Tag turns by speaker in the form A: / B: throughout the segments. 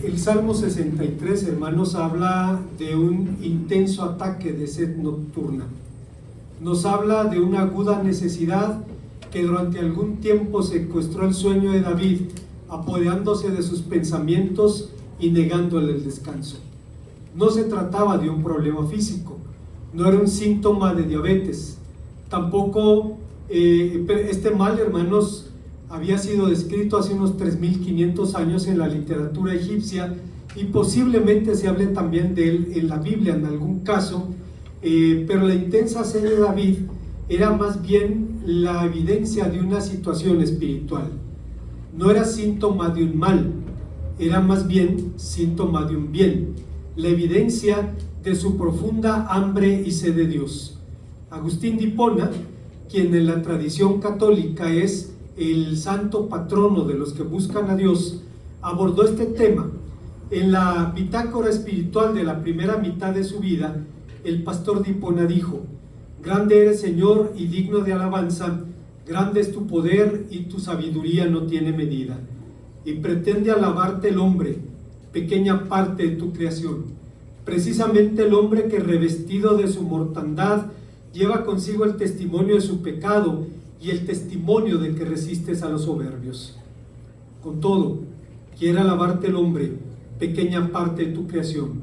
A: El Salmo 63, hermanos, habla de un intenso ataque de sed nocturna. Nos habla de una aguda necesidad que durante algún tiempo secuestró el sueño de David, apoderándose de sus pensamientos y negándole el descanso. No se trataba de un problema físico, no era un síntoma de diabetes. Tampoco este mal, hermanos, había sido descrito hace unos 3.500 años en la literatura egipcia, y posiblemente se hable también de él en la Biblia en algún caso, pero la intensa sed de David era más bien la evidencia de una situación espiritual. No era síntoma de un mal, era más bien síntoma de un bien, la evidencia de su profunda hambre y sed de Dios. Agustín de Hipona, quien en la tradición católica es el santo patrono de los que buscan a Dios, abordó este tema. En la bitácora espiritual de la primera mitad de su vida, el pastor de Hipona dijo: grande eres, Señor, y digno de alabanza, grande es tu poder y tu sabiduría no tiene medida. Y pretende alabarte el hombre, pequeña parte de tu creación, precisamente el hombre que, revestido de su mortandad, lleva consigo el testimonio de su pecado y el testimonio de que resistes a los soberbios. Con todo, quiere alabarte el hombre, pequeña parte de tu creación,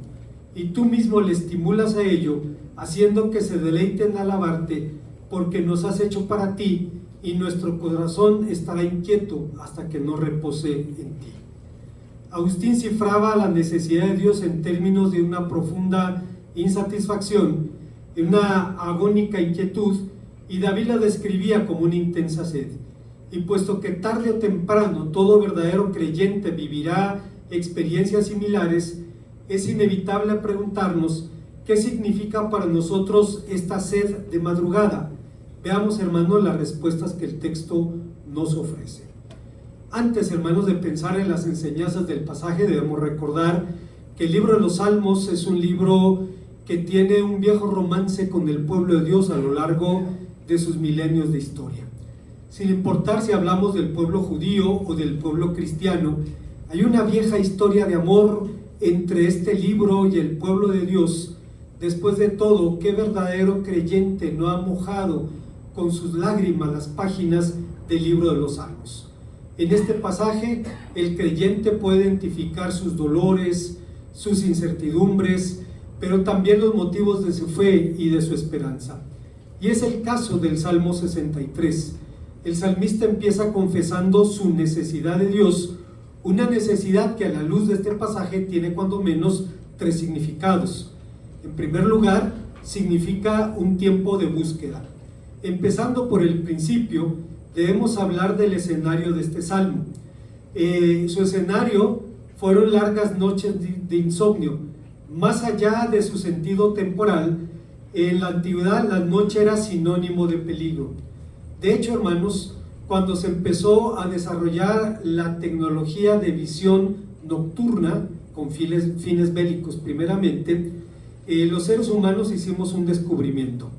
A: y tú mismo le estimulas a ello, haciendo que se deleite en alabarte, porque nos has hecho para ti, y nuestro corazón estará inquieto hasta que no repose en ti. Agustín cifraba la necesidad de Dios en términos de una profunda insatisfacción, de una agónica inquietud, y David la describía como una intensa sed. Y puesto que tarde o temprano todo verdadero creyente vivirá experiencias similares, es inevitable preguntarnos qué significa para nosotros esta sed de madrugada. Veamos, hermanos, las respuestas que el texto nos ofrece. Antes, hermanos, de pensar en las enseñanzas del pasaje, debemos recordar que el libro de los Salmos es un libro que tiene un viejo romance con el pueblo de Dios a lo largo de sus milenios de historia. Sin importar si hablamos del pueblo judío o del pueblo cristiano, hay una vieja historia de amor entre este libro y el pueblo de Dios. Después de todo, ¿qué verdadero creyente no ha mojado con sus lágrimas las páginas del libro de los Salmos? En este pasaje, el creyente puede identificar sus dolores, sus incertidumbres, pero también los motivos de su fe y de su esperanza. Y es el caso del Salmo 63. El salmista empieza confesando su necesidad de Dios, una necesidad que a la luz de este pasaje tiene cuando menos tres significados. En primer lugar, significa un tiempo de búsqueda. Empezando por el principio, debemos hablar del escenario de este salmo. Su escenario fueron largas noches de insomnio. Más allá de su sentido temporal, en la antigüedad la noche era sinónimo de peligro. De hecho, hermanos, cuando se empezó a desarrollar la tecnología de visión nocturna, con fines bélicos primeramente, los seres humanos hicimos un descubrimiento.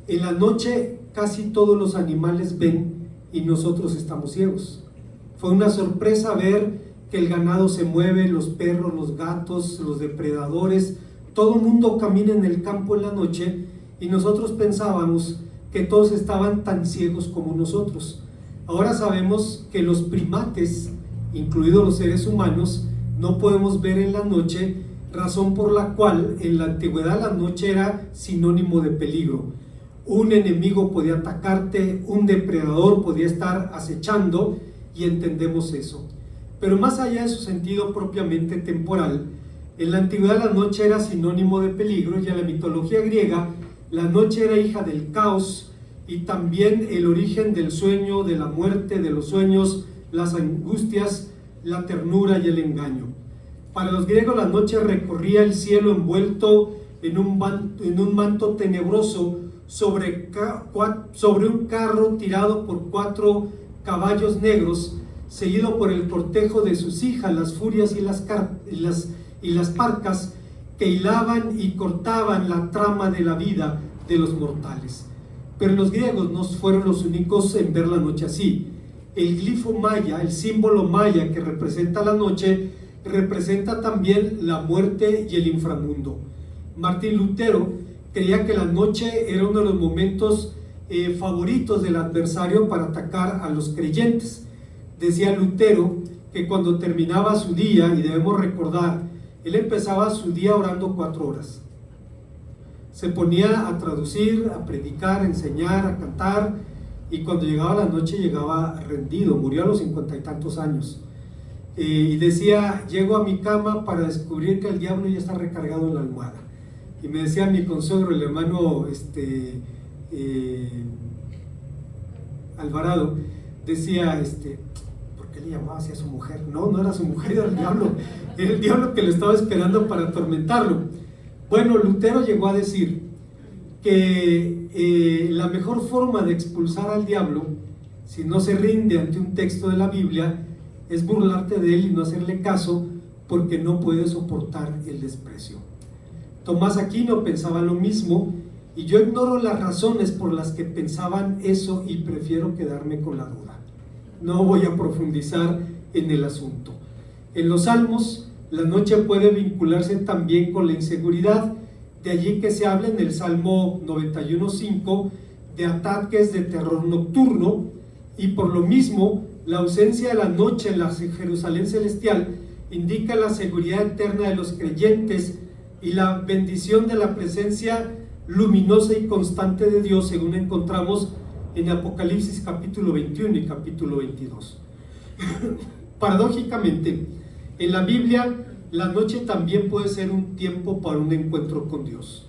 A: En la noche casi todos los animales ven y nosotros estamos ciegos. Fue una sorpresa ver que el ganado se mueve, los perros, los gatos, los depredadores, todo el mundo camina en el campo en la noche, y nosotros pensábamos que todos estaban tan ciegos como nosotros. Ahora sabemos que los primates, incluidos los seres humanos, no podemos ver en la noche, razón por la cual en la antigüedad la noche era sinónimo de peligro. Un enemigo podía atacarte, un depredador podía estar acechando, y entendemos eso. Pero más allá de su sentido propiamente temporal, en la antigüedad la noche era sinónimo de peligro, y en la mitología griega la noche era hija del caos y también el origen del sueño, de la muerte, de los sueños, las angustias, la ternura y el engaño. Para los griegos la noche recorría el cielo envuelto en un manto tenebroso sobre un carro tirado por 4 caballos negros, seguido por el cortejo de sus hijas, las furias y las parcas, que hilaban y cortaban la trama de la vida de los mortales. Pero los griegos no fueron los únicos en ver la noche así. El glifo maya, el símbolo maya que representa la noche, representa también la muerte y el inframundo. Martín Lutero creía que la noche era uno de los momentos favoritos del adversario para atacar a los creyentes. Decía Lutero que cuando terminaba su día, y debemos recordar, él empezaba su día orando 4 horas. Se ponía a traducir, a predicar, a enseñar, a cantar, y cuando llegaba la noche llegaba rendido. Murió a los 50 y tantos años. Y decía: llego a mi cama para descubrir que el diablo ya está recargado en la almohada. Y me decía mi consuegro, el hermano Alvarado, decía: ¿por qué le llamaba así a su mujer? No, no era su mujer, era el diablo que le estaba esperando para atormentarlo. Bueno, Lutero llegó a decir que la mejor forma de expulsar al diablo, si no se rinde ante un texto de la Biblia, es burlarte de él y no hacerle caso, porque no puede soportar el desprecio. Tomás Aquino pensaba lo mismo, y yo ignoro las razones por las que pensaban eso y prefiero quedarme con la duda. No voy a profundizar en el asunto. En los Salmos, la noche puede vincularse también con la inseguridad, de allí que se habla en el Salmo 91:5 de ataques de terror nocturno, y por lo mismo la ausencia de la noche en la Jerusalén celestial indica la seguridad eterna de los creyentes y la bendición de la presencia luminosa y constante de Dios, según encontramos en Apocalipsis capítulo 21 y capítulo 22. Paradójicamente, en la Biblia, la noche también puede ser un tiempo para un encuentro con Dios.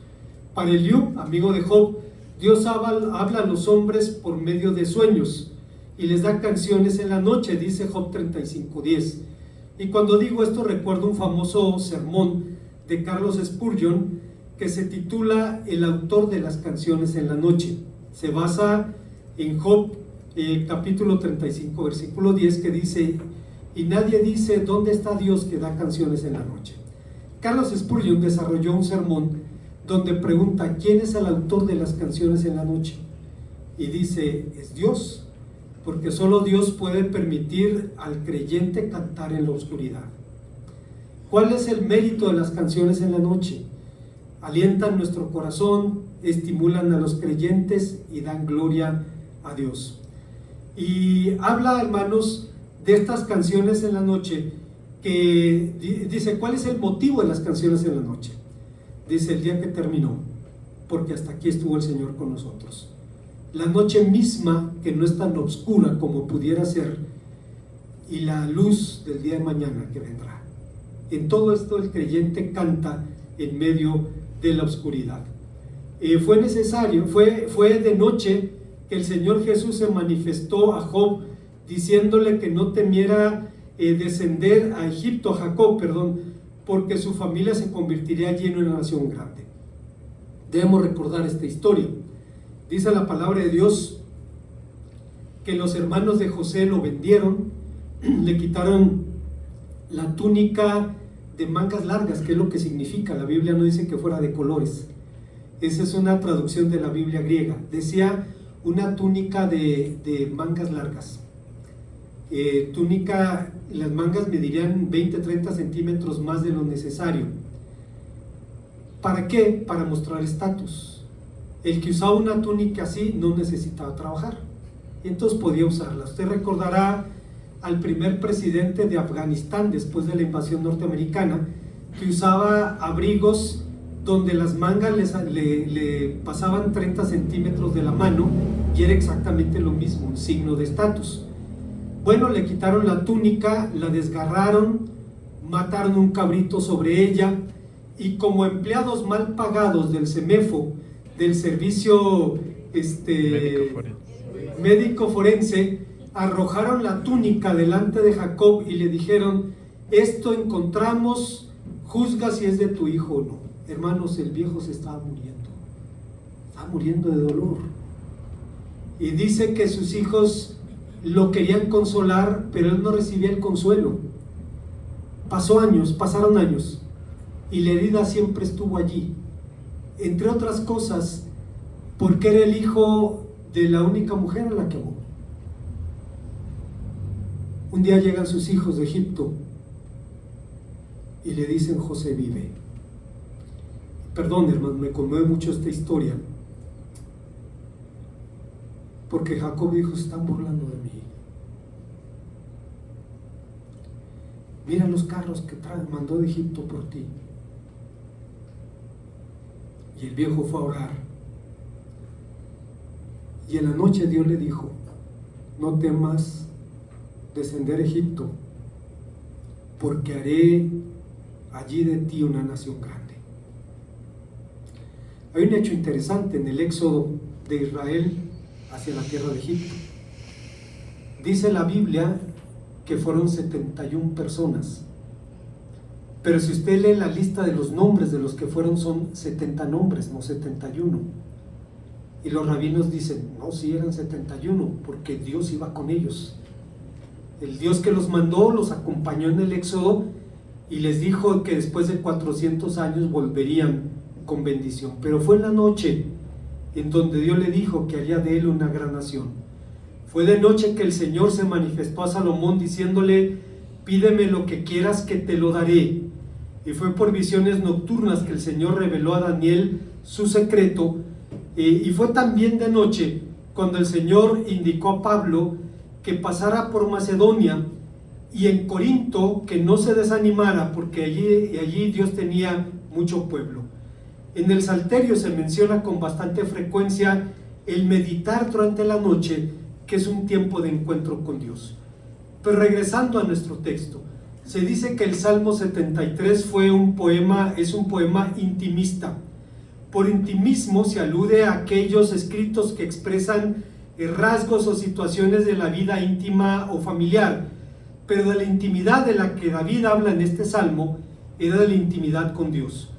A: Para Eliú, amigo de Job, Dios habla a los hombres por medio de sueños y les da canciones en la noche, dice Job 35:10. Y cuando digo esto, recuerdo un famoso sermón de Carlos Spurgeon que se titula El autor de las canciones en la noche. Se basa en Job capítulo 35 versículo 10, que dice: y nadie dice ¿dónde está Dios que da canciones en la noche? Carlos Spurgeon desarrolló un sermón donde pregunta: ¿quién es el autor de las canciones en la noche? Y dice: es Dios, porque solo Dios puede permitir al creyente cantar en la oscuridad. ¿Cuál es el mérito de las canciones en la noche? Alientan nuestro corazón, estimulan a los creyentes y dan gloria a Dios. Y habla, hermanos, de estas canciones en la noche, que dice: ¿cuál es el motivo de las canciones en la noche? Dice: el día que terminó, porque hasta aquí estuvo el Señor con nosotros. La noche misma, que no es tan oscura como pudiera ser, y la luz del día de mañana que vendrá. En todo esto el creyente canta en medio de la oscuridad. Fue necesario, fue de noche que el Señor Jesús se manifestó a Job, diciéndole que no temiera descender a Egipto, a Jacob, porque su familia se convertiría allí en una nación grande. Debemos recordar esta historia. Dice la palabra de Dios que los hermanos de José lo vendieron, le quitaron la túnica de mangas largas, que es lo que significa. La Biblia no dice que fuera de colores. Esa es una traducción de la Biblia griega. Decía una túnica de mangas largas. Túnica, las mangas medirían 20-30 centímetros más de lo necesario. ¿Para qué? Para mostrar estatus. El que usaba una túnica así no necesitaba trabajar, entonces podía usarla. Usted recordará al primer presidente de Afganistán después de la invasión norteamericana, que usaba abrigos donde las mangas le pasaban 30 centímetros de la mano, y era exactamente lo mismo, un signo de estatus. Bueno, le quitaron la túnica, la desgarraron, mataron un cabrito sobre ella, y como empleados mal pagados del CEMEFO, del servicio médico forense, arrojaron la túnica delante de Jacob y le dijeron: esto encontramos, juzga si es de tu hijo o no. Hermanos, el viejo se estaba muriendo de dolor, y dice que sus hijos lo querían consolar, pero él no recibía el consuelo. Pasaron años, y la herida siempre estuvo allí, entre otras cosas porque era el hijo de la única mujer a la que amó. Un día llegan sus hijos de Egipto y le dicen: José vive. Perdón, hermano, me conmueve mucho esta historia, porque Jacob dijo: están burlando de mí. Mira los carros que mandó de Egipto por ti. Y el viejo fue a orar. Y en la noche Dios le dijo: no temas descender a Egipto, porque haré allí de ti una nación grande. Hay un hecho interesante en el éxodo de Israel hacia la tierra de Egipto. Dice la Biblia que fueron 71 personas, pero si usted lee la lista de los nombres de los que fueron, son 70 nombres, no 71. Y los rabinos dicen: no, sí eran 71, porque Dios iba con ellos. El Dios que los mandó los acompañó en el éxodo y les dijo que después de 400 años volverían con bendición. Pero fue en la noche en donde Dios le dijo que haría de él una gran nación. Fue de noche que el Señor se manifestó a Salomón diciéndole: pídeme lo que quieras que te lo daré. Y fue por visiones nocturnas que el Señor reveló a Daniel su secreto. Y fue también de noche cuando el Señor indicó a Pablo que pasara por Macedonia y en Corinto que no se desanimara, porque allí Dios tenía mucho pueblo. En el Salterio se menciona con bastante frecuencia el meditar durante la noche, que es un tiempo de encuentro con Dios. Pero regresando a nuestro texto, se dice que el Salmo 73 es un poema intimista. Por intimismo se alude a aquellos escritos que expresan rasgos o situaciones de la vida íntima o familiar, pero de la intimidad de la que David habla en este salmo era de la intimidad con Dios.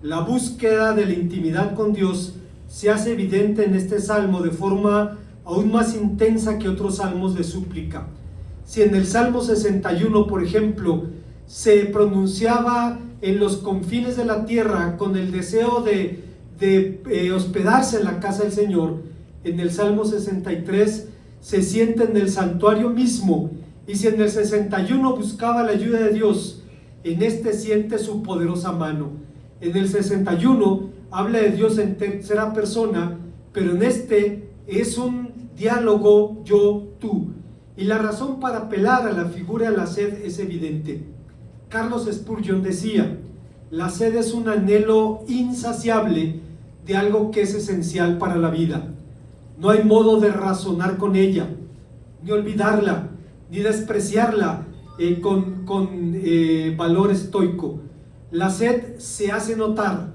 A: La búsqueda de la intimidad con Dios se hace evidente en este salmo de forma aún más intensa que otros salmos de súplica. Si en el Salmo 61, por ejemplo, se pronunciaba en los confines de la tierra con el deseo de hospedarse en la casa del Señor, en el Salmo 63 se siente en el santuario mismo. Y si en el 61 buscaba la ayuda de Dios, en este siente su poderosa mano. En el 61 habla de Dios en tercera persona, pero en este es un diálogo yo-tú. Y la razón para apelar a la figura de la sed es evidente. Carlos Spurgeon decía: la sed es un anhelo insaciable de algo que es esencial para la vida. No hay modo de razonar con ella, ni olvidarla, ni despreciarla con valor estoico. La sed se hace notar.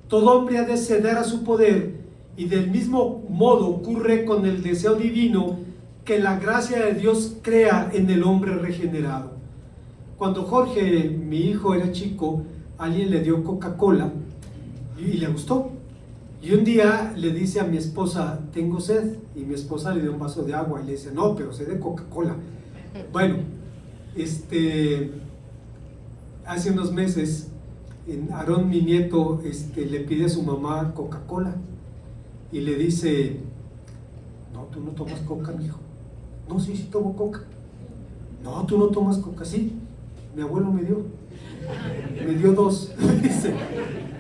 A: Todo hombre ha de ceder a su poder, y del mismo modo ocurre con el deseo divino que la gracia de Dios crea en el hombre regenerado. Cuando Jorge, mi hijo, era chico, alguien le dio Coca-Cola y le gustó. Y un día le dice a mi esposa: tengo sed. Y mi esposa le dio un vaso de agua y le dice: no, pero sed de Coca-Cola. Bueno, hace unos meses, Aarón, mi nieto, le pide a su mamá Coca-Cola y le dice: no, tú no tomas Coca, mijo. No, sí tomo Coca. No, tú no tomas Coca. Sí, mi abuelo me dio 2. Dice,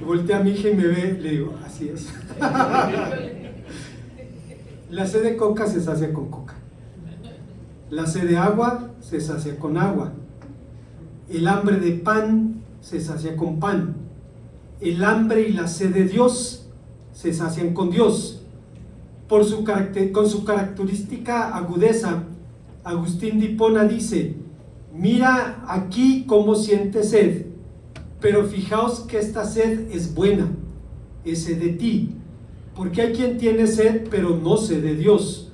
A: voltea a mi hija y me ve, le digo: así es. La sed de Coca se sacia con Coca. La sed de agua se sacia con agua. El hambre de pan se sacia con pan. El hambre y la sed de Dios se sacian con Dios. Con su característica agudeza, Agustín de Hipona dice: mira aquí cómo siente sed, pero fijaos que esta sed es buena, es sed de ti, porque hay quien tiene sed pero no sed de Dios.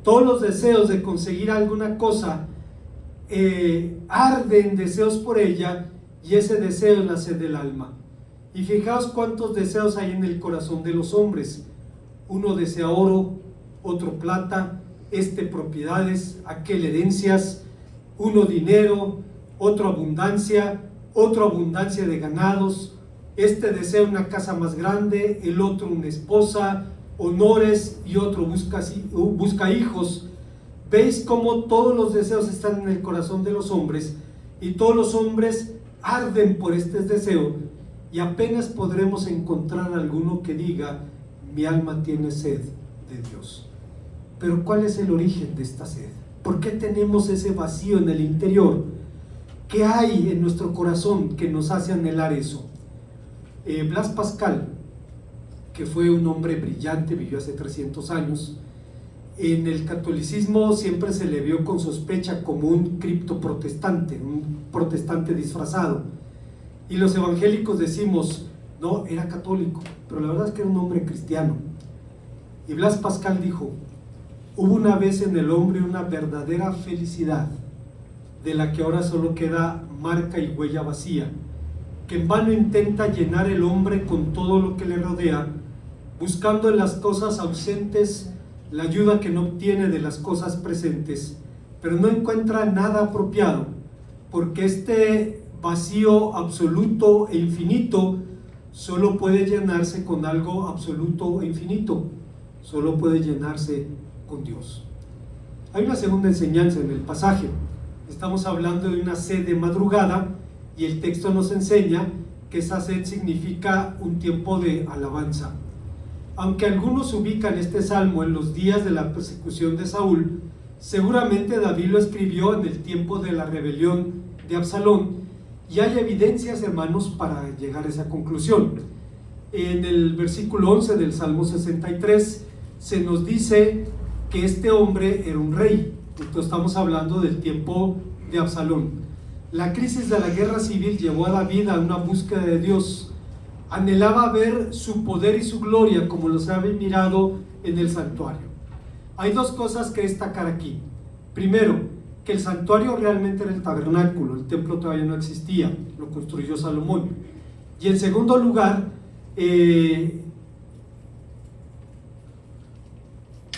A: Todos los deseos de conseguir alguna cosa arden deseos por ella, y ese deseo es la sed del alma. Y fijaos cuántos deseos hay en el corazón de los hombres. Uno desea oro, otro plata, propiedades, aquel herencias, uno dinero, otro abundancia de ganados, desea una casa más grande, el otro una esposa, honores, y otro busca hijos. ¿Veis cómo todos los deseos están en el corazón de los hombres? Y todos los hombres arden por este deseo y apenas podremos encontrar alguno que diga: mi alma tiene sed de Dios. Pero ¿cuál es el origen de esta sed? ¿Por qué tenemos ese vacío en el interior? ¿Qué hay en nuestro corazón que nos hace anhelar eso? Blas Pascal, que fue un hombre brillante, vivió hace 300 años, en el catolicismo siempre se le vio con sospecha como un criptoprotestante, un protestante disfrazado. Y los evangélicos decimos: no, era católico, pero la verdad es que era un hombre cristiano. Y Blas Pascal dijo: hubo una vez en el hombre una verdadera felicidad, de la que ahora solo queda marca y huella vacía, que en vano intenta llenar el hombre con todo lo que le rodea, buscando en las cosas ausentes la ayuda que no obtiene de las cosas presentes, pero no encuentra nada apropiado, porque este vacío absoluto e infinito solo puede llenarse con algo absoluto e infinito, solo puede llenarse con Dios. Hay una segunda enseñanza en el pasaje. Estamos hablando de una sed de madrugada y el texto nos enseña que esa sed significa un tiempo de alabanza. Aunque algunos ubican este salmo en los días de la persecución de Saúl, seguramente David lo escribió en el tiempo de la rebelión de Absalón, y hay evidencias, hermanos, para llegar a esa conclusión. En el versículo 11 del Salmo 63 se nos dice que este hombre era un rey. Entonces estamos hablando del tiempo de Absalón. La crisis de la guerra civil llevó a David a una búsqueda de Dios. Anhelaba ver su poder y su gloria como los había mirado en el santuario. Hay dos cosas que destacar aquí. Primero, que el santuario realmente era el tabernáculo, el templo todavía no existía, lo construyó Salomón. Y en segundo lugar,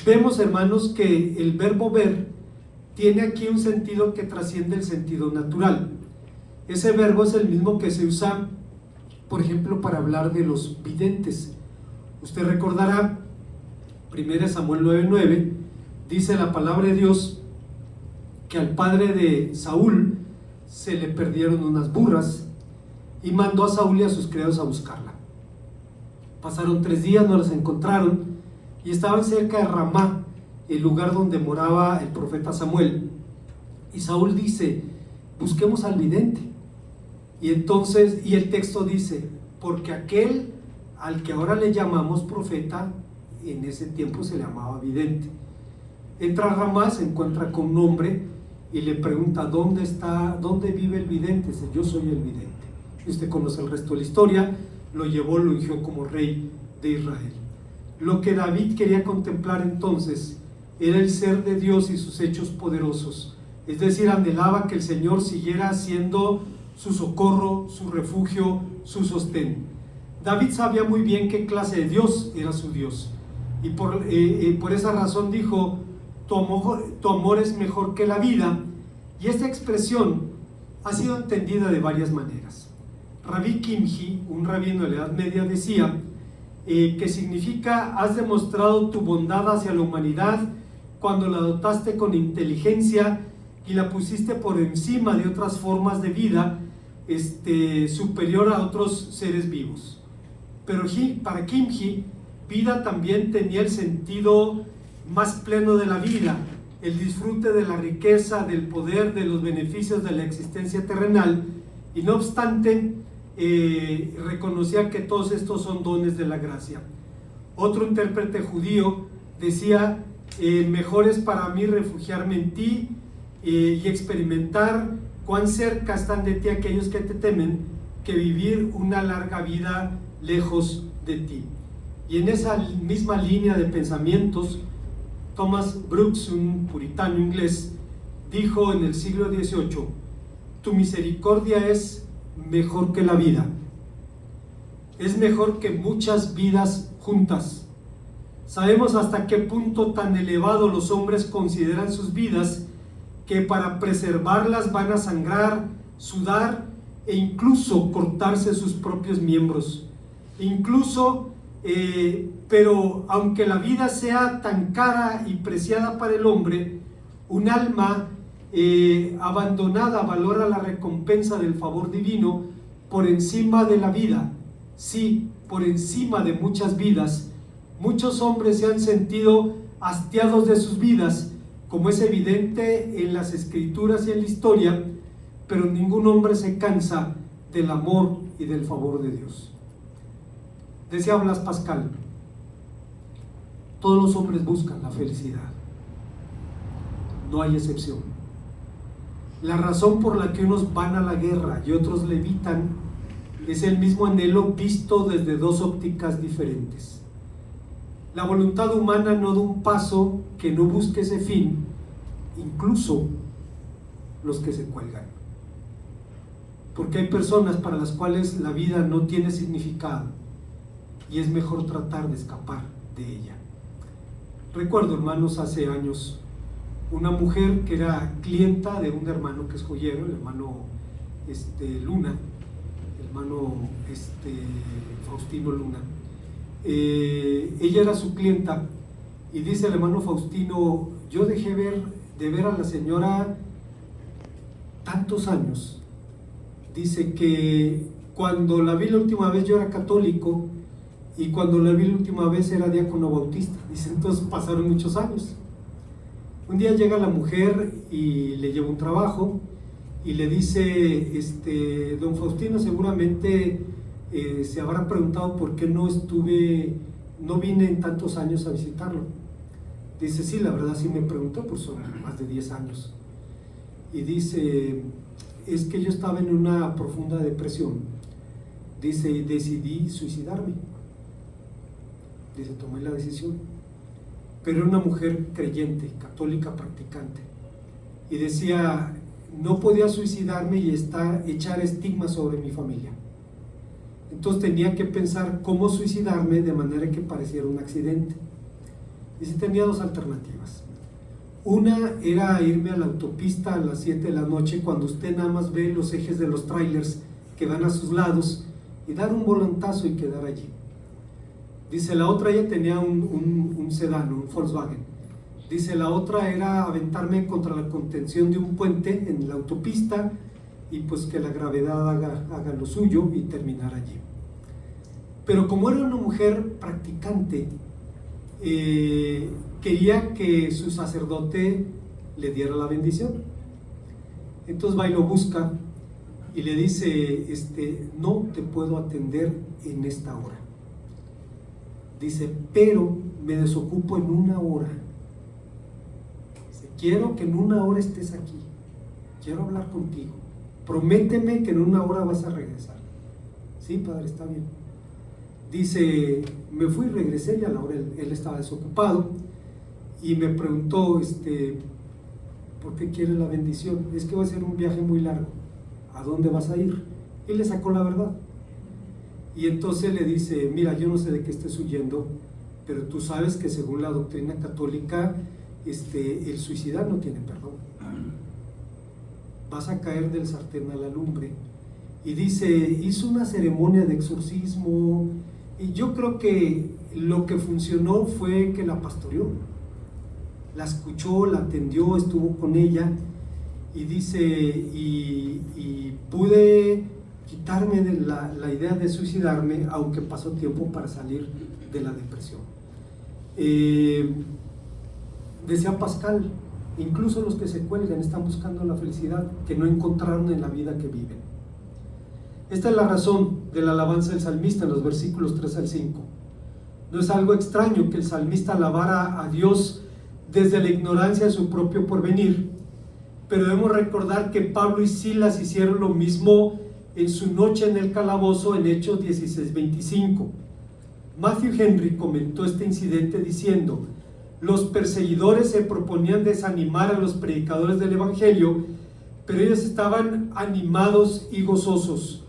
A: vemos, hermanos, que el verbo ver tiene aquí un sentido que trasciende el sentido natural. Ese verbo es el mismo que se usa, por ejemplo, para hablar de los videntes. Usted recordará, 1 Samuel 9:9, dice la palabra de Dios que al padre de Saúl se le perdieron unas burras y mandó a Saúl y a sus criados a buscarla. Pasaron 3 días, no las encontraron y estaban cerca de Ramá, el lugar donde moraba el profeta Samuel. Y Saúl dice: busquemos al vidente. Y entonces, y el texto dice: porque aquel al que ahora le llamamos profeta, en ese tiempo se le llamaba vidente. Entra a Ramá, se encuentra con un hombre y le pregunta: ¿dónde vive el vidente? Dice: yo soy el vidente. Y usted conoce el resto de la historia. Lo llevó, lo ungió como rey de Israel. Lo que David quería contemplar entonces era el ser de Dios y sus hechos poderosos. Es decir, anhelaba que el Señor siguiera siendo su socorro, su refugio, su sostén. David sabía muy bien qué clase de Dios era su Dios. Y por esa razón dijo: tu amor es mejor que la vida. Y esta expresión ha sido entendida de varias maneras. Rabbi Kimhi, un rabino de la Edad Media, decía que significa: has demostrado tu bondad hacia la humanidad cuando la dotaste con inteligencia y la pusiste por encima de otras formas de vida superior a otros seres vivos. Pero para Kimhi, vida también tenía el sentido más pleno de la vida, el disfrute de la riqueza, del poder, de los beneficios de la existencia terrenal, y no obstante reconocía que todos estos son dones de la gracia. Otro intérprete judío decía: mejor es para mí refugiarme en ti y experimentar cuán cerca están de ti aquellos que te temen, que vivir una larga vida lejos de ti. Y en esa misma línea de pensamientos, Thomas Brooks, un puritano inglés, dijo en el siglo XVIII: tu misericordia es mejor que la vida, es mejor que muchas vidas juntas. Sabemos hasta qué punto tan elevado los hombres consideran sus vidas, que para preservarlas van a sangrar, sudar e incluso cortarse sus propios miembros. Pero aunque la vida sea tan cara y preciada para el hombre, un alma abandonada valora la recompensa del favor divino por encima de la vida. Sí, por encima de muchas vidas. Muchos hombres se han sentido hastiados de sus vidas, como es evidente en las escrituras y en la historia, pero ningún hombre se cansa del amor y del favor de Dios. Decía Blas Pascal, todos los hombres buscan la felicidad, no hay excepción. La razón por la que unos van a la guerra y otros la evitan es el mismo anhelo visto desde dos ópticas diferentes. La voluntad humana no da un paso que no busque ese fin, incluso los que se cuelgan. Porque hay personas para las cuales la vida no tiene significado y es mejor tratar de escapar de ella. Recuerdo, hermanos, hace años, una mujer que era clienta de un hermano que es joyero, el hermano Luna, el hermano Faustino Luna. Ella era su clienta y dice el hermano Faustino, yo dejé de ver a la señora tantos años. Dice que cuando la vi la última vez yo era católico y cuando la vi la última vez era diácono bautista. Dice, entonces pasaron muchos años. Un día llega la mujer y le lleva un trabajo y le dice, don Faustino, seguramente se habrá preguntado por qué no vine en tantos años a visitarlo. Dice, sí, la verdad sí me preguntó, pues son más de 10 años. Y dice, es que yo estaba en una profunda depresión. Dice, y decidí suicidarme. Dice, tomé la decisión. Pero era una mujer creyente, católica practicante. Y decía, no podía suicidarme y echar estigma sobre mi familia. Entonces tenía que pensar cómo suicidarme de manera que pareciera un accidente. Dice, tenía dos alternativas. Una era irme a la autopista a las 7 de la noche cuando usted nada más ve los ejes de los trailers que van a sus lados y dar un volantazo y quedar allí. Dice, la otra, ella tenía un sedán, un Volkswagen. Dice, la otra era aventarme contra la contención de un puente en la autopista y pues que la gravedad haga lo suyo y terminar allí. Pero como era una mujer practicante, quería que su sacerdote le diera la bendición. Entonces va y lo busca y le dice, no te puedo atender en esta hora. Dice, pero me desocupo en 1 hora. Dice, quiero que en 1 hora estés aquí, quiero hablar contigo, prométeme que en 1 hora vas a regresar. Sí, padre, está bien. Dice, me fui y regresé y a la hora él estaba desocupado y me preguntó, ¿por qué quieres la bendición? Es que va a ser un viaje muy largo. ¿A dónde vas a ir? Y le sacó la verdad. Y entonces le dice, mira, yo no sé de qué estés huyendo, pero tú sabes que según la doctrina católica, el suicida no tiene perdón. Vas a caer del sartén a la lumbre. Y dice, hizo una ceremonia de exorcismo, y yo creo que lo que funcionó fue que la pastoreó, la escuchó, la atendió, estuvo con ella, y dice, y pude quitarme de la idea de suicidarme, aunque pasó tiempo para salir de la depresión. Decía Pascal, incluso los que se cuelgan están buscando la felicidad que no encontraron en la vida que viven. Esta es la razón de la alabanza del salmista en los versículos 3 al 5. No es algo extraño que el salmista alabara a Dios desde la ignorancia de su propio porvenir, pero debemos recordar que Pablo y Silas hicieron lo mismo en su noche en el calabozo en Hechos 16:25. Matthew Henry comentó este incidente diciendo, los perseguidores se proponían desanimar a los predicadores del evangelio, pero ellos estaban animados y gozosos.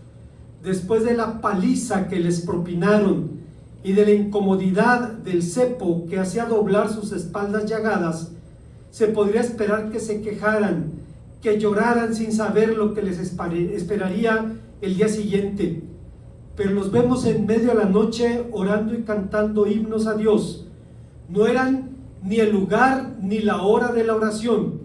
A: Después de la paliza que les propinaron y de la incomodidad del cepo que hacía doblar sus espaldas llagadas, se podría esperar que se quejaran, que lloraran sin saber lo que les esperaría el día siguiente. Pero los vemos en medio de la noche orando y cantando himnos a Dios. No eran ni el lugar ni la hora de la oración,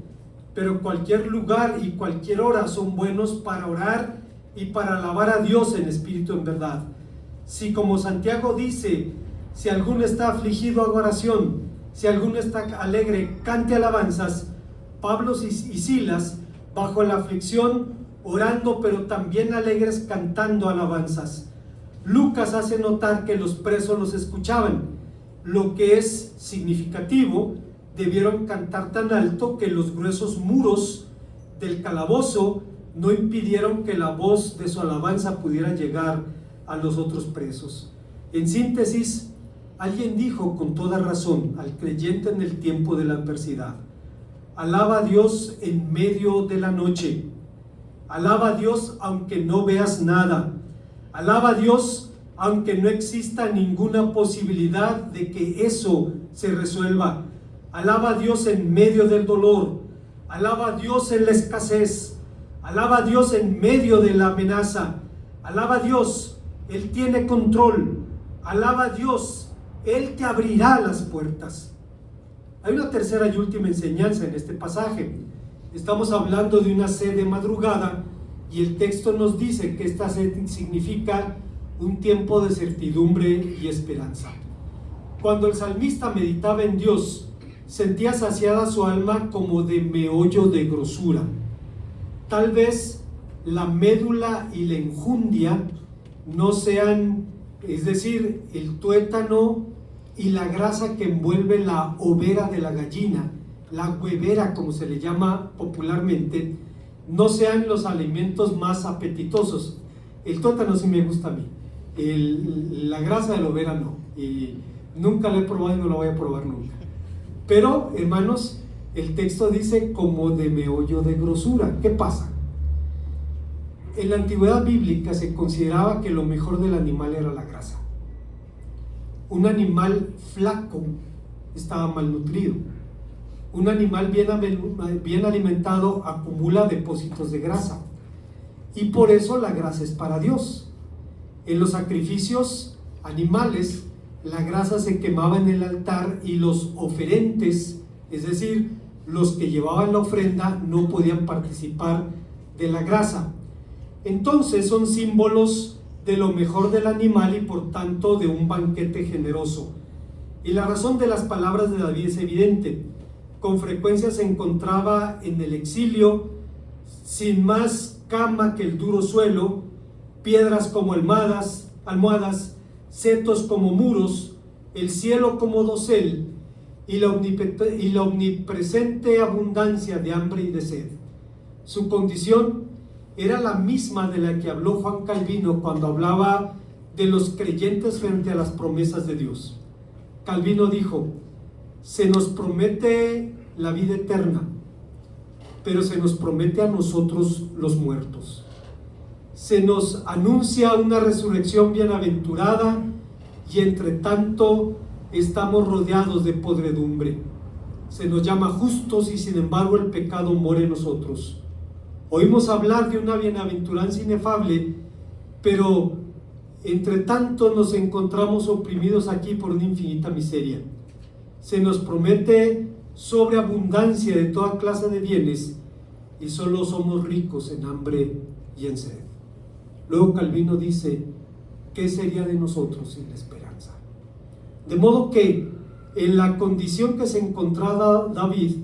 A: pero cualquier lugar y cualquier hora son buenos para orar y para alabar a Dios en espíritu en verdad. Si como Santiago dice, si alguno está afligido, haga oración, si alguno está alegre, cante alabanzas. Pablo y Silas, bajo la aflicción, orando, pero también alegres, cantando alabanzas. Lucas hace notar que los presos los escuchaban, lo que es significativo. Debieron cantar tan alto que los gruesos muros del calabozo no impidieron que la voz de su alabanza pudiera llegar a los otros presos. En síntesis, alguien dijo con toda razón al creyente en el tiempo de la adversidad: alaba a Dios en medio de la noche, alaba a Dios aunque no veas nada, alaba a Dios aunque no exista ninguna posibilidad de que eso se resuelva, alaba a Dios en medio del dolor, alaba a Dios en la escasez, alaba a Dios en medio de la amenaza, alaba a Dios, Él tiene control, alaba a Dios, Él te abrirá las puertas. Hay una tercera y última enseñanza en este pasaje. Estamos hablando de una sed de madrugada y el texto nos dice que esta sed significa un tiempo de certidumbre y esperanza. Cuando el salmista meditaba en Dios, sentía saciada su alma como de meollo de grosura. Tal vez la médula y la enjundia no sean, es decir, el tuétano y la grasa que envuelve la overa de la gallina, la huevera como se le llama popularmente, no sean los alimentos más apetitosos. El tuétano sí me gusta a mí, la grasa de la overa no, y nunca la he probado y no la voy a probar nunca. Pero, hermanos, el texto dice como de meollo de grosura. ¿Qué pasa? En la antigüedad bíblica se consideraba que lo mejor del animal era la grasa. Un animal flaco estaba malnutrido. Un animal bien alimentado acumula depósitos de grasa. Y por eso la grasa es para Dios. En los sacrificios animales, la grasa se quemaba en el altar y los oferentes, es decir, los que llevaban la ofrenda, no podían participar de la grasa. Entonces son símbolos de lo mejor del animal y por tanto de un banquete generoso. Y la razón de las palabras de David es evidente. Con frecuencia se encontraba en el exilio, sin más cama que el duro suelo, piedras como almohadas, setos como muros, el cielo como dosel y la omnipresente abundancia de hambre y de sed. Su condición era la misma de la que habló Juan Calvino cuando hablaba de los creyentes frente a las promesas de Dios. Calvino dijo: se nos promete la vida eterna, pero se nos promete a nosotros los muertos. Se nos anuncia una resurrección bienaventurada y entre tanto estamos rodeados de podredumbre. Se nos llama justos y sin embargo el pecado mora en nosotros. Oímos hablar de una bienaventuranza inefable, pero entre tanto nos encontramos oprimidos aquí por una infinita miseria. Se nos promete sobreabundancia de toda clase de bienes y solo somos ricos en hambre y en sed. Luego Calvino dice: ¿qué sería de nosotros sin la esperanza? De modo que en la condición que se encontraba David,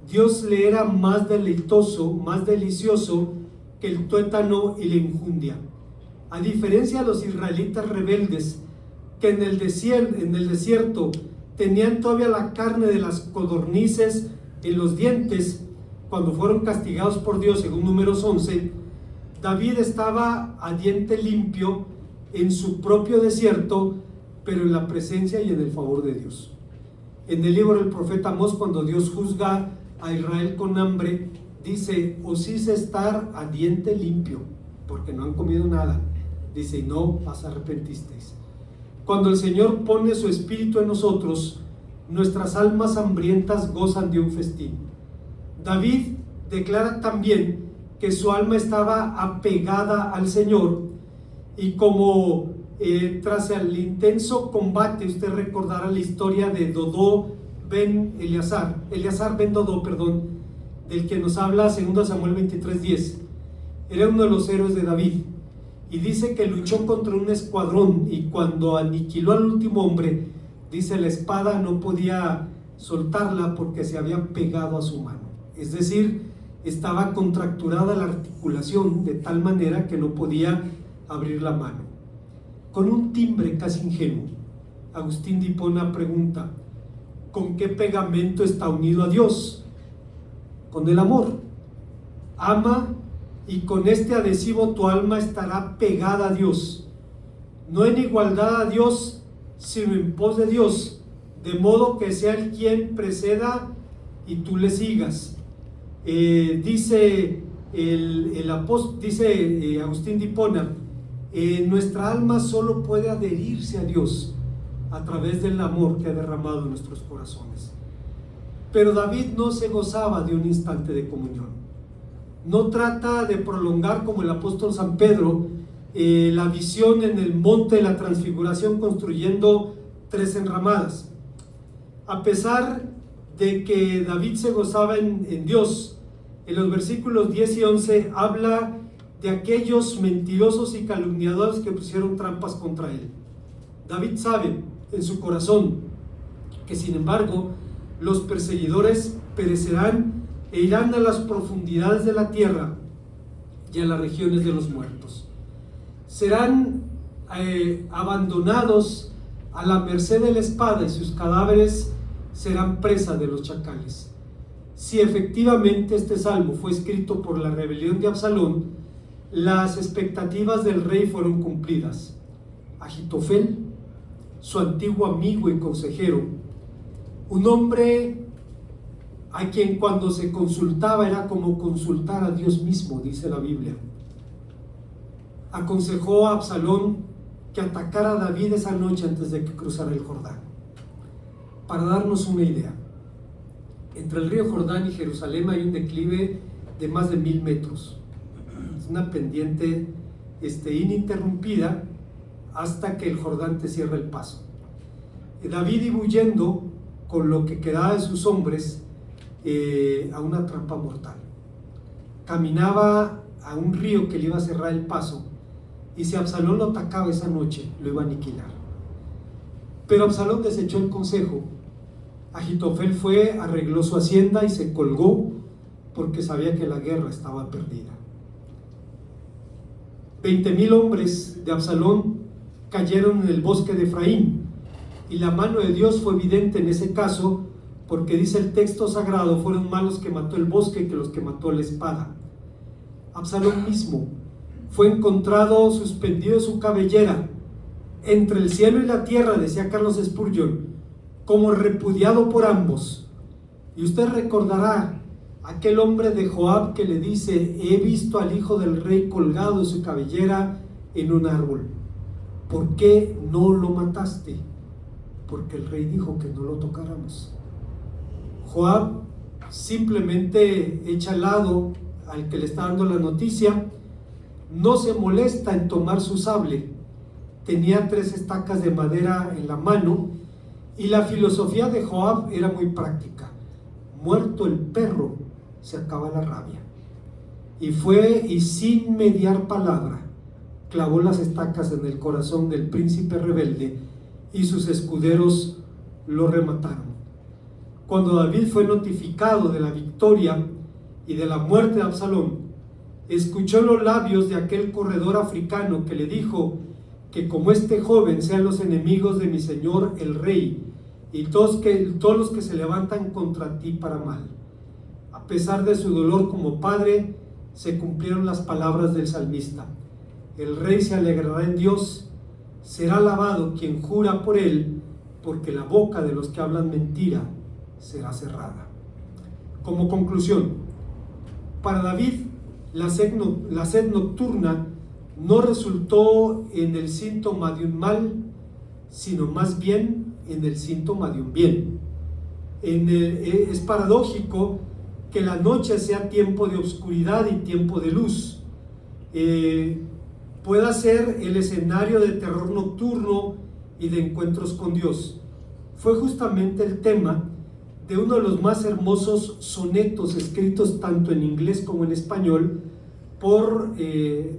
A: Dios le era más deleitoso, más delicioso que el tuétano y la enjundia. A diferencia de los israelitas rebeldes que en el desierto tenían todavía la carne de las codornices en los dientes cuando fueron castigados por Dios, según Números 11, David estaba a diente limpio en su propio desierto, pero en la presencia y en el favor de Dios. En el libro del profeta Amós, cuando Dios juzga a Israel con hambre, dice: os hice estar a diente limpio, porque no han comido nada. Dice: y no os arrepentisteis. Cuando el Señor pone su espíritu en nosotros, nuestras almas hambrientas gozan de un festín. David declara también que su alma estaba apegada al Señor, y como tras el intenso combate, usted recordará la historia de Eleazar ben Dodó, del que nos habla 2 Samuel 23:10, era uno de los héroes de David, y dice que luchó contra un escuadrón, y cuando aniquiló al último hombre, dice, la espada no podía soltarla porque se había pegado a su mano, es decir, estaba contracturada la articulación de tal manera que no podía abrir la mano. Con un timbre casi ingenuo, Agustín de Hipona pregunta: ¿con qué pegamento está unido a Dios? Con el amor. Ama, y con este adhesivo tu alma estará pegada a Dios, no en igualdad a Dios, sino en pos de Dios, de modo que sea Él quien preceda y tú le sigas. Dice Agustín de Hipona, nuestra alma solo puede adherirse a Dios a través del amor que ha derramado en nuestros corazones. Pero David no se gozaba de un instante de comunión. No trata de prolongar, como el apóstol San Pedro, la visión en el monte de la transfiguración construyendo 3 enramadas. A pesar de que David se gozaba en Dios, en los versículos 10 y 11 habla de aquellos mentirosos y calumniadores que pusieron trampas contra él. David sabe en su corazón que, sin embargo, los perseguidores perecerán e irán a las profundidades de la tierra y a las regiones de los muertos. Serán abandonados a la merced de la espada, y sus cadáveres serán presa de los chacales. Si efectivamente este salmo fue escrito por la rebelión de Absalón, las expectativas del rey fueron cumplidas. Agitofel, su antiguo amigo y consejero, un hombre a quien cuando se consultaba era como consultar a Dios mismo, dice la Biblia, aconsejó a Absalón que atacara a David esa noche antes de que cruzara el Jordán. Para darnos una idea, entre el río Jordán y Jerusalén hay un declive de más de 1000 metros. Es una pendiente ininterrumpida hasta que el Jordán te cierra el paso. David iba huyendo con lo que quedaba de sus hombres a una trampa mortal. Caminaba a un río que le iba a cerrar el paso, y si Absalón lo atacaba esa noche, lo iba a aniquilar. Pero Absalón desechó el consejo. Agitofel fue, arregló su hacienda y se colgó porque sabía que la guerra estaba perdida. 20,000 hombres de Absalón cayeron en el bosque de Efraín, y la mano de Dios fue evidente en ese caso, porque dice el texto sagrado, fueron más los que mató el bosque que los que mató la espada. Absalón mismo fue encontrado suspendido de su cabellera entre el cielo y la tierra, decía Carlos Spurgeon, como repudiado por ambos. Y usted recordará aquel hombre de Joab que le dice: he visto al hijo del rey colgado de su cabellera en un árbol. ¿Por qué no lo mataste? Porque el rey dijo que no lo tocáramos. Joab simplemente echa al lado al que le está dando la noticia, no se molesta en tomar su sable. Tenía 3 estacas de madera en la mano, y la filosofía de Joab era muy práctica: muerto el perro, se acaba la rabia. Y fue, y sin mediar palabra, clavó las estacas en el corazón del príncipe rebelde, y sus escuderos lo remataron. Cuando David fue notificado de la victoria y de la muerte de Absalón, escuchó los labios de aquel corredor africano que le dijo: que como este joven sean los enemigos de mi señor el rey, y todos los que se levantan contra ti para mal. A pesar de su dolor como padre, se cumplieron las palabras del salmista: el rey se alegrará en Dios, será alabado quien jura por él, porque la boca de los que hablan mentira será cerrada. Como conclusión, para David, la sed nocturna no resultó en el síntoma de un mal, sino más bien en el síntoma de un bien. Es paradójico que la noche sea tiempo de oscuridad y tiempo de luz. Pueda ser el escenario de terror nocturno y de encuentros con Dios. Fue justamente el tema de uno de los más hermosos sonetos escritos tanto en inglés como en español por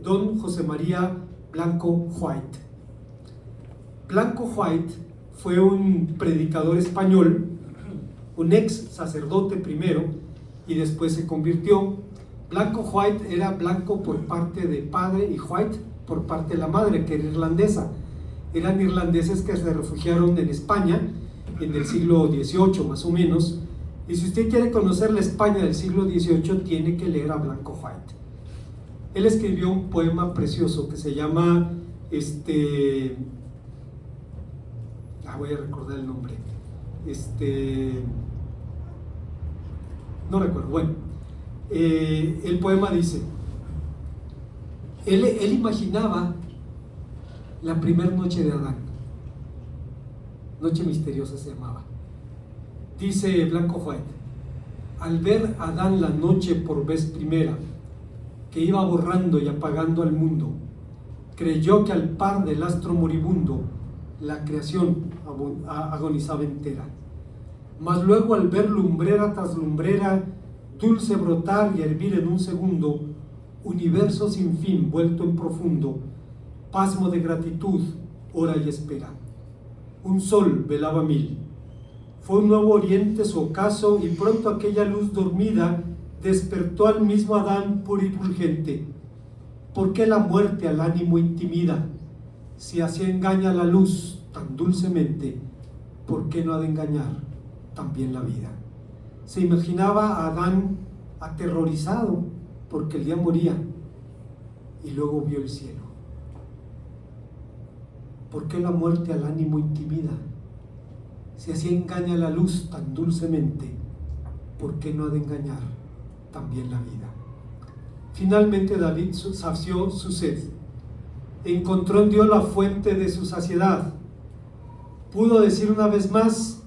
A: don José María Blanco White. Blanco White fue un predicador español, un ex sacerdote primero y después se convirtió. Blanco White era blanco por parte de padre y White por parte de la madre, que era irlandesa. Eran irlandeses que se refugiaron en España en el siglo XVIII más o menos, y si usted quiere conocer la España del siglo XVIII tiene que leer a Blanco White. Él escribió un poema precioso que se llama voy a recordar el nombre, no recuerdo. Bueno, el poema dice, él imaginaba la primera noche de Adán, noche misteriosa se llamaba. Dice Blanco White: al ver a Adán la noche por vez primera, que iba borrando y apagando al mundo, creyó que al par del astro moribundo la creación agonizaba entera. Mas luego, al ver lumbrera tras lumbrera dulce brotar y hervir en un segundo, universo sin fin vuelto en profundo, pasmo de gratitud, hora y espera. Un sol velaba mil. Fue un nuevo oriente su ocaso, y pronto aquella luz dormida despertó al mismo Adán purifulgente. ¿Por qué la muerte al ánimo intimida? Si así engaña la luz tan dulcemente, ¿por qué no ha de engañar también la vida? Se imaginaba a Adán aterrorizado porque el día moría y luego vio el cielo. ¿Por qué la muerte al ánimo intimida? Si así engaña la luz tan dulcemente, ¿por qué no ha de engañar también la vida? Finalmente David sació su sed, encontró en Dios la fuente de su saciedad. Pudo decir una vez más: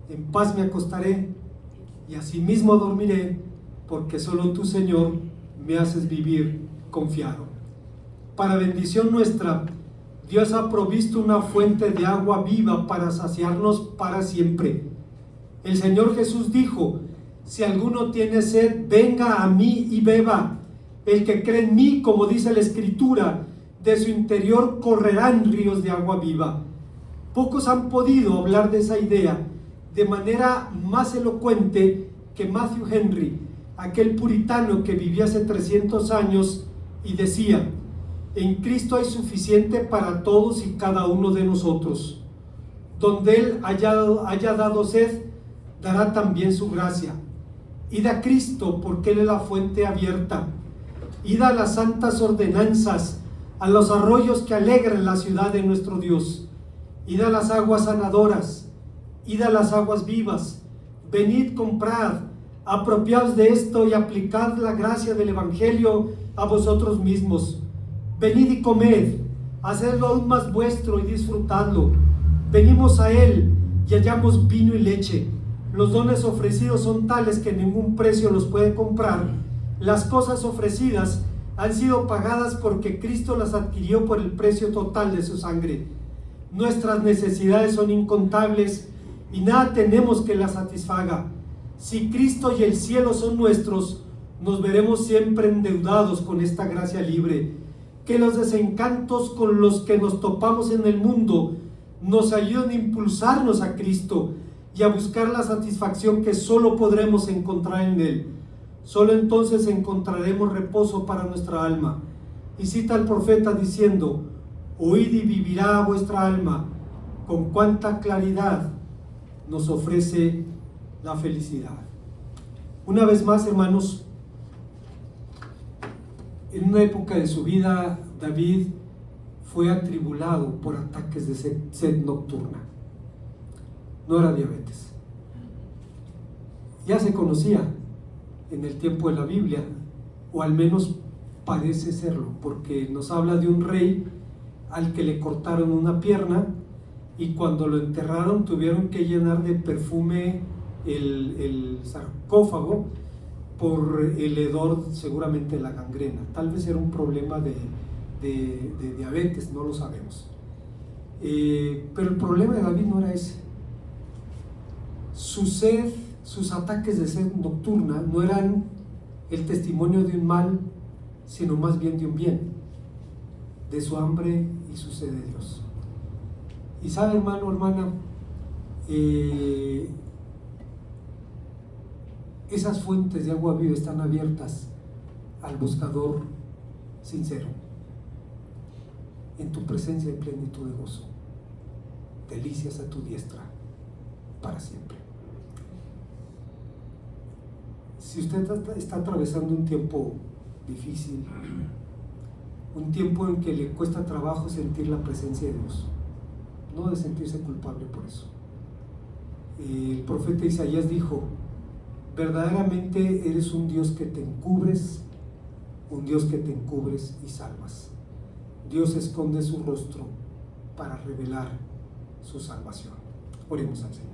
A: en paz me acostaré y asimismo dormiré, porque solo tú, Señor, me haces vivir confiado. Para bendición nuestra, Dios ha provisto una fuente de agua viva para saciarnos para siempre. El Señor Jesús dijo: si alguno tiene sed, venga a mí y beba. El que cree en mí, como dice la Escritura, de su interior correrán ríos de agua viva. Pocos han podido hablar de esa idea de manera más elocuente que Matthew Henry, aquel puritano que vivía hace 300 años y decía: en Cristo hay suficiente para todos y cada uno de nosotros. Donde Él haya dado sed, dará también su gracia. Id a Cristo, porque Él es la fuente abierta. Id a las santas ordenanzas, a los arroyos que alegran la ciudad de nuestro Dios. Id a las aguas sanadoras, id a las aguas vivas. Venid, comprad, apropiaos de esto y aplicad la gracia del Evangelio a vosotros mismos. Venid y comed, hacedlo aún más vuestro y disfrutadlo. Venimos a Él y hallamos vino y leche. Los dones ofrecidos son tales que ningún precio los puede comprar. Las cosas ofrecidas han sido pagadas porque Cristo las adquirió por el precio total de su sangre. Nuestras necesidades son incontables y nada tenemos que las satisfaga. Si Cristo y el cielo son nuestros, nos veremos siempre endeudados con esta gracia libre. Que los desencantos con los que nos topamos en el mundo nos ayuden a impulsarnos a Cristo y a buscar la satisfacción que solo podremos encontrar en Él. Solo entonces encontraremos reposo para nuestra alma. Y cita al profeta diciendo: oíd y vivirá vuestra alma. Con cuánta claridad nos ofrece la felicidad. Una vez más, hermanos, en una época de su vida, David fue atribulado por ataques de sed nocturna. No era diabetes. Ya se conocía en el tiempo de la Biblia, o al menos parece serlo, porque nos habla de un rey al que le cortaron una pierna y cuando lo enterraron tuvieron que llenar de perfume el sarcófago por el hedor, seguramente de la gangrena. Tal vez era un problema de diabetes, no lo sabemos. Pero el problema de David no era ese. Su sed, sus ataques de sed nocturna no eran el testimonio de un mal, sino más bien de un bien, de su hambre y su sed de Dios. Y sabe, hermano, hermana, esas fuentes de agua viva están abiertas al buscador sincero. En tu presencia hay plenitud de gozo, delicias a tu diestra para siempre. Si usted está atravesando un tiempo difícil, un tiempo en que le cuesta trabajo sentir la presencia de Dios, no de sentirse culpable por eso. El profeta Isaías dijo: verdaderamente eres un Dios que te encubres, un Dios que te encubres y salvas. Dios esconde su rostro para revelar su salvación. Oremos al Señor.